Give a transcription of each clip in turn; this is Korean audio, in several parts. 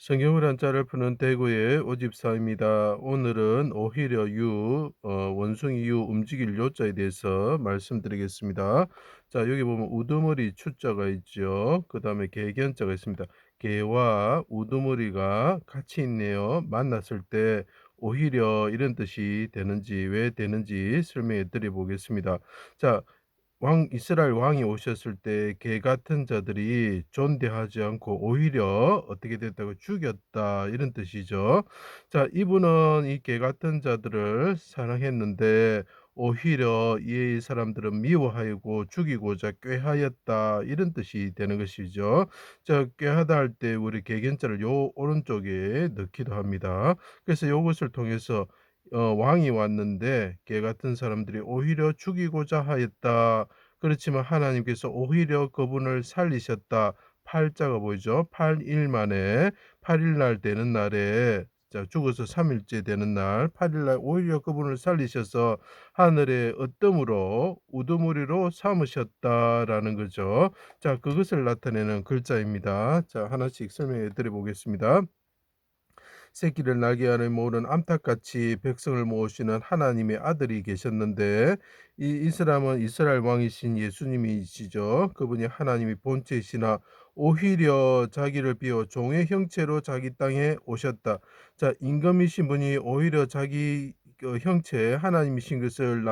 성경을 한자를 푸는 대구의 오집사입니다. 오늘은 오히려 원숭이 유 움직일 요자에 대해서 말씀드리겠습니다. 자, 여기 보면 우두머리 추자가 있죠. 그 다음에 개견자가 있습니다. 개와 우두머리가 같이 있네요. 만났을 때 오히려 이런 뜻이 되는지 왜 되는지 설명해 드려 보겠습니다. 자, 이스라엘 왕이 오셨을 때 개 같은 자들이 존대하지 않고 오히려 어떻게 됐다고 죽였다 이런 뜻이죠. 자, 이분은 이 개 같은 자들을 사랑했는데 오히려 이 사람들은 미워하고 죽이고자 꾀하였다 이런 뜻이 되는 것이죠. 자, 꾀하다 할 때 우리 개견자를 요 오른쪽에 넣기도 합니다. 그래서 요것을 통해서 왕이 왔는데 개 같은 사람들이 오히려 죽이고자 하였다. 그렇지만 하나님께서 오히려 그분을 살리셨다. 팔자가 보이죠? 8일 만에 8일 날 되는 날에 자 죽어서 3일째 되는 날 8일 날 오히려 그분을 살리셔서 하늘의 어뜸으로 우두머리로 삼으셨다라는 거죠. 자, 그것을 나타내는 글자입니다. 자, 하나씩 설명해 드려 보겠습니다. 새끼를 날개 안에 모으는 암탉같이 백성을 모으시는 하나님의 아들이 계셨는데 이 사람은 이스라엘 왕이신 예수님이시죠. 그분이 하나님이 본체이시나 오히려 자기를 비워 종의 형체로 자기 땅에 오셨다. 자, 임금이신 분이 오히려 자기 형체 하나님이신 것을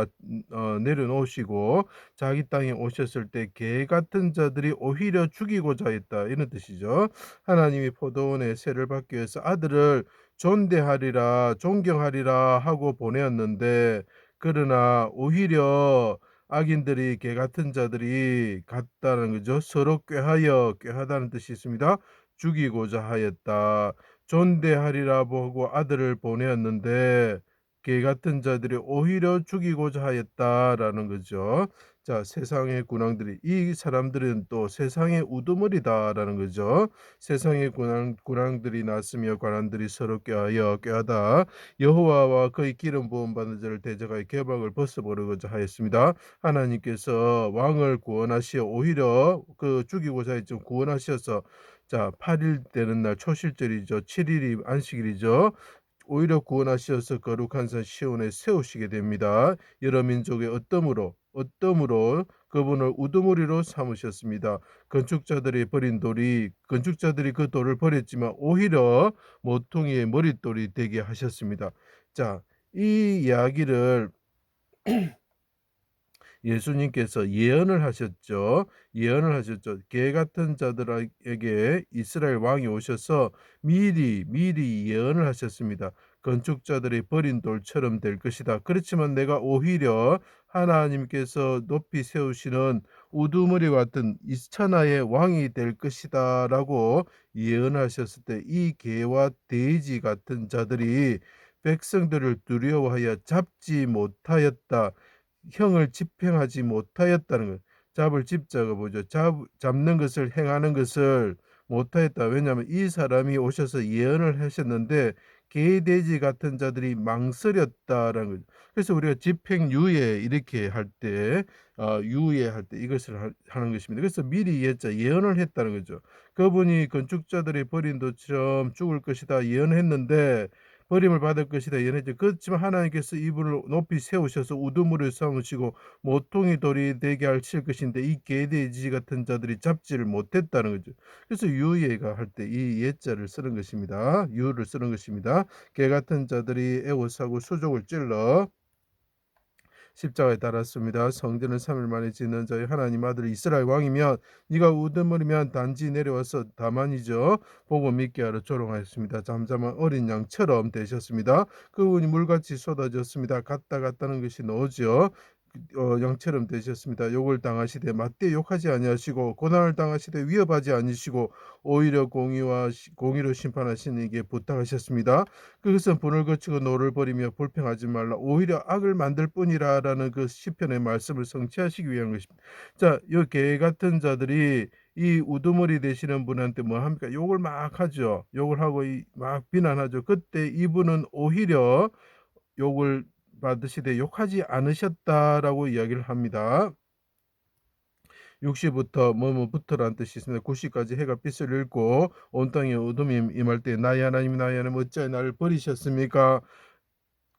내려놓으시고 자기 땅에 오셨을 때 개 같은 자들이 오히려 죽이고자 했다 이런 뜻이죠. 하나님이 포도원에 새를 받기 위해서 아들을 존대하리라 존경하리라 하고 보내었는데 그러나 오히려 악인들이 개 같은 자들이 같다는 거죠. 서로 꾀하다는 뜻이 있습니다. 죽이고자 하였다. 존대하리라 보고 아들을 보내었는데 개 같은 자들이 오히려 죽이고자 하였다라는 거죠. 자, 세상의 군왕들이 이 사람들은 또 세상의 우두머리다라는 거죠. 세상의 군왕들이 났으며 관원들이 서로 꾀하다 여호와와 그의 기름 부음 받은 자를 대적하여 개박을 벗어버리고자 하였습니다. 하나님께서 왕을 구원하시어 오히려 그 죽이고자 했죠. 구원하셔서 자 8일 되는 날 초실절이죠. 7일이 안식일이죠. 오히려 구원하셔서 거룩한 산 시온에 세우시게 됩니다. 여러 민족의 어떠므로 그분을 우두머리로 삼으셨습니다. 건축자들이 그 돌을 버렸지만 오히려 모퉁이의 머릿돌이 되게 하셨습니다. 자, 이 이야기를 예수님께서 예언을 하셨죠. 예언을 하셨죠. 개 같은 자들에게 이스라엘 왕이 오셔서 미리 예언을 하셨습니다. 건축자들이 버린 돌처럼 될 것이다. 그렇지만 내가 오히려 하나님께서 높이 세우시는 우두머리 같은 이스천하의 왕이 될 것이다라고 예언하셨을 때 이 개와 돼지 같은 자들이 백성들을 두려워하여 잡지 못하였다. 형을 집행하지 못하였다는 것. 잡을 집자가 뭐죠? 잡는 것을 행하는 것을 못하였다. 왜냐하면 이 사람이 오셔서 예언을 하셨는데 개돼지 같은 자들이 망설였다라는 거죠. 그래서 우리가 집행유예 이렇게 할 때 유예할 때 이것을 하는 것입니다. 그래서 미리 예언을 했다는 거죠. 그분이 건축자들이 버린 돌처럼 죽을 것이다 예언했는데 버림을 받을 것이다 예언했죠. 그렇지만 하나님께서 이분을 높이 세우셔서 우두머리를 삼으시고 모퉁이 돌이 되게 하실 것인데 이 개돼지 같은 자들이 잡지를 못했다는 거죠. 그래서 유예가 할 때 이 예자를 쓰는 것입니다. 유를 쓰는 것입니다. 개 같은 자들이 애워싸고 수족을 찔러 십자가에 달았습니다. 성전을 3일 만에 짓는 자의 하나님 아들 이스라엘 왕이면 네가 우두머리면 단지 내려와서 다만이죠. 보고 믿게 하러 조롱하였습니다. 잠잠한 어린 양처럼 되셨습니다. 그분이 물같이 쏟아졌습니다. 갔다는 것이 너죠. 양처럼 되셨습니다. 욕을 당하시되 맞대 욕하지 아니하시고 고난을 당하시되 위협하지 않으시고 오히려 공의로 심판하시는 이게 부탁하셨습니다. 그것은 분을 거치고 노를 버리며 불평하지 말라 오히려 악을 만들 뿐이라라는 그 시편의 말씀을 성취하시기 위한 것입니다. 자, 이 개 같은 자들이 이 우두머리 되시는 분한테 뭐 합니까? 욕을 막 하죠. 욕을 하고 막 비난하죠. 그때 이분은 오히려 욕을 받으시되 욕하지 않으셨다라고 이야기를 합니다. 육시부터 뭐뭐부터라는 뜻이 있습니다. 90까지 해가 빛을 잃고 온 땅에 어둠이 임할 때 나의 하나님 나의 하나님 어찌하여 나를 버리셨습니까?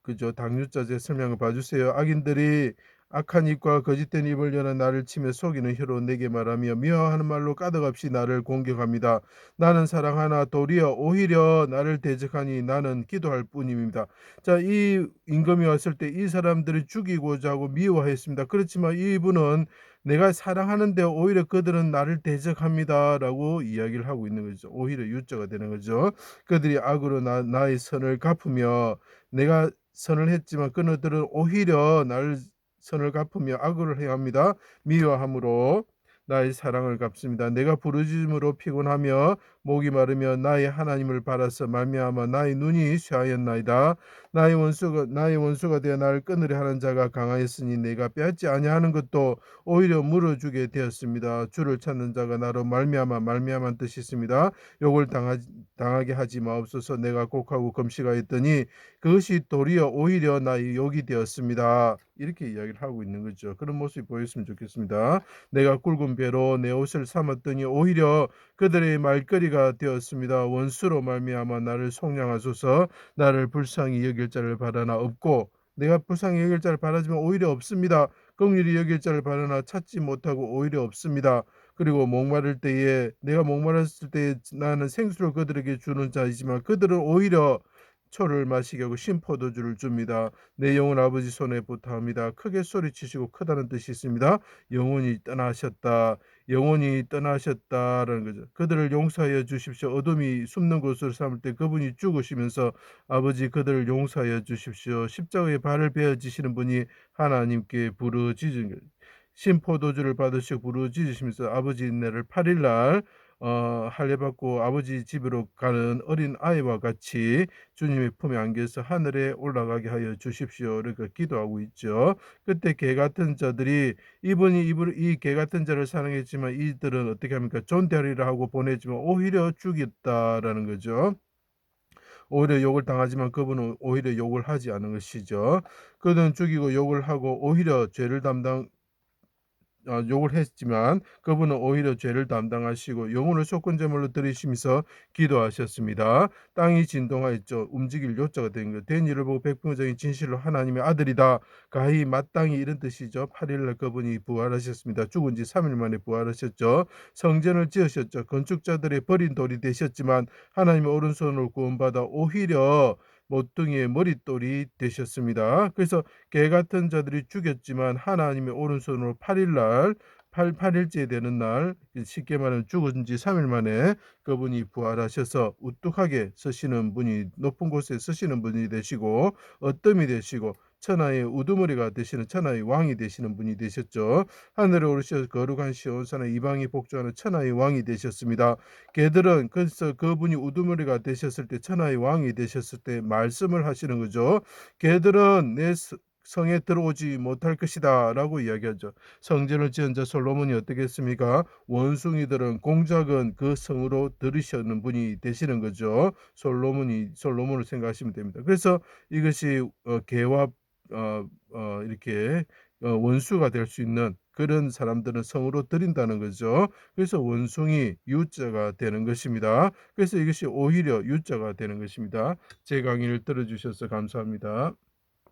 그죠. 당유자재 설명을 봐 주세요. 악인들이 악한 입과 거짓된 입을 여는 나를 치며 속이는 혀로 내게 말하며 미워하는 말로 까닭없이 나를 공격합니다. 나는 사랑하나 도리어 오히려 나를 대적하니 나는 기도할 뿐입니다. 자, 이 임금이 왔을 때 이 사람들을 죽이고자 하고 미워했습니다. 그렇지만 이분은 내가 사랑하는데 오히려 그들은 나를 대적합니다라고 이야기를 하고 있는 거죠. 오히려 유자가 되는 거죠. 그들이 악으로 나의 선을 갚으며 내가 선을 했지만 그들은 오히려 나를 선을 갚으며 악을 행합니다. 미워함으로 나의 사랑을 갚습니다. 내가 부르짖음으로 피곤하며 목이 마르며 나의 하나님을 바라서 말미암아 나의 눈이 쇠하였나이다. 나의 원수가 되어 나를 끊으려 하는 자가 강하였으니 내가 빼앗지 아니하는 것도 오히려 물어주게 되었습니다. 주를 찾는 자가 나로 말미암은 뜻이 있습니다. 욕을 당하게 하지 마옵소서. 내가 곡하고 금식하였더니 그것이 도리어 오히려 나의 욕이 되었습니다. 이렇게 이야기를 하고 있는 거죠. 그런 모습이 보였으면 좋겠습니다. 내가 굵은 배로 내 옷을 삼았더니 오히려 그들의 말거리가 되었습니다. 원수로 말미암아 나를 속량하소서. 나를 불쌍히 여길 자를 바라나 없고 내가 불쌍히 여길 자를 바라지만 오히려 없습니다. 긍휼히 여길 자를 바라나 찾지 못하고 오히려 없습니다. 그리고 내가 목마랐을 때에 나는 생수를 그들에게 주는 자이지만 그들은 오히려 초를 마시게 하고 신포도주를 줍니다. 내 영혼 아버지 손에 부탁합니다. 크게 소리치시고 크다는 뜻이 있습니다. 영혼이 떠나셨다. 영혼이 떠나셨다라는 거죠. 그들을 용서하여 주십시오. 어둠이 숨는 곳을 삼을 때 그분이 죽으시면서 아버지 그들을 용서하여 주십시오. 십자가에 발을 베어지시는 분이 하나님께 부르짖은 거예요. 신포도주를 받으시고 부르짖으시면서 아버지 인내를 8일날 할례받고 아버지 집으로 가는 어린 아이와 같이 주님의 품에 안겨서 하늘에 올라가게 하여 주십시오. 이렇게 기도하고 있죠. 그때 개 같은 자들이 이분이 이 개 같은 자를 사랑했지만 이들은 어떻게 합니까? 존대하리라 하고 보내지만 오히려 죽였다라는 거죠. 오히려 욕을 당하지만 그분은 오히려 욕을 하지 않은 것이죠. 그들은 죽이고 욕을 하고 오히려 욕을 했지만 그분은 오히려 죄를 담당하시고 영혼을 속건제물로 들이시면서 기도하셨습니다. 땅이 진동하였죠. 움직일 요자가 된 것. 된 일을 보고 백부장이 진실로 하나님의 아들이다. 가히 마땅히 이런 뜻이죠. 8일날 그분이 부활하셨습니다. 죽은 지 3일 만에 부활하셨죠. 성전을 지으셨죠. 건축자들의 버린 돌이 되셨지만 하나님의 오른손으로 구원받아 오히려 모퉁이의 머릿돌이 되셨습니다. 그래서 개 같은 자들이 죽였지만 하나님의 오른손으로 8일날 8일째 되는 날 쉽게 말하면 죽은 지 3일 만에 그분이 부활하셔서 우뚝하게 서시는 분이 높은 곳에 서시는 분이 되시고 어뜸이 되시고 천하의 우두머리가 되시는 천하의 왕이 되시는 분이 되셨죠. 하늘에 오르셔서 거룩한 시온산에 이방이 복종하는 천하의 왕이 되셨습니다. 개들은 그래서 그분이 우두머리가 되셨을 때 천하의 왕이 되셨을 때 말씀을 하시는 거죠. 개들은 내 성에 들어오지 못할 것이다 라고 이야기하죠. 성전을 지은 자 솔로몬이 어떻게 했습니까? 원숭이들은 공작은 그 성으로 들으시는 분이 되시는 거죠. 솔로몬을 생각하시면 됩니다. 그래서 이것이 개와 이렇게 원수가 될 수 있는 그런 사람들은 성으로 드린다는 거죠. 그래서 원숭이 유자가 되는 것입니다. 그래서 이것이 오히려 유자가 되는 것입니다. 제 강의를 들어주셔서 감사합니다.